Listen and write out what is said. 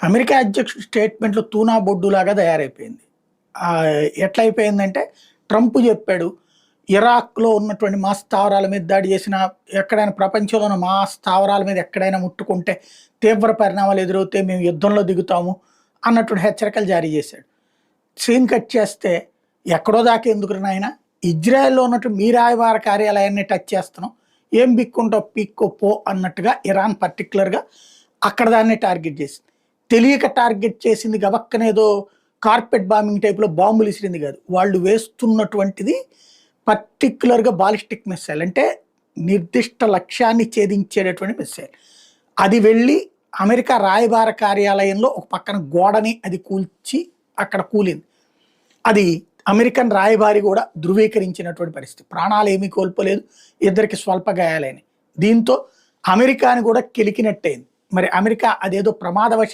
America అధ్యక్షుడి స్టేట్మెంట్లు tuna బొడ్డులాగా తయారైపోయింది. ఎట్లయిపోయిందంటే ట్రంప్ చెప్పాడు, ఇరాక్‌లో ఉన్నటువంటి మా స్థావరాల మీద దాడి చేసినా, ఎక్కడైనా ప్రపంచంలో ఉన్న మా స్థావరాల మీద ఎక్కడైనా ముట్టుకుంటే తీవ్ర పరిణామాలు ఎదురవుతాయి, మేము యుద్ధంలో దిగుతాము అన్నటువంటి హెచ్చరికలు జారీ చేశాడు. సీన్ కట్ చేస్తే ఎక్కడో దాకా ఎందుకురా నాయనా, ఇజ్రాయెల్‌లో ఉన్నటువంటి మీ రాయబార కార్యాలయాన్ని టచ్ చేస్తున్నాం, ఏం బిక్కుంటావు పీక్కో పో అన్నట్టుగా ఇరాన్ పర్టిక్యులర్‌గా అక్కడ దాన్ని టార్గెట్ చేసింది. తెలియక టార్గెట్ చేసింది గబక్కనేదో కార్పెట్ బాంబింగ్ టైప్‌లో బాంబులు ఇసిరింది కాదు. వాళ్ళు వేస్తున్నటువంటిది పర్టిక్యులర్‌గా బాలిస్టిక్ మిస్సైల్, అంటే నిర్దిష్ట లక్ష్యాన్ని ఛేదించేటటువంటి మిస్సైల్. అది వెళ్ళి అమెరికా రాయబార కార్యాలయంలో ఒక పక్కన గోడని అది కూల్చి అక్కడ కూలింది. అది అమెరికన్ రాయబారి కూడా ధృవీకరించినటువంటి పరిస్థితి. ప్రాణాలు ఏమీ కోల్పోలేదు, ఇద్దరికి స్వల్ప గాయాలైనవి. దీంతో అమెరికాని కూడా కెలికినట్టయింది. మరి అమెరికా అదేదో ప్రమాదవశాత్తు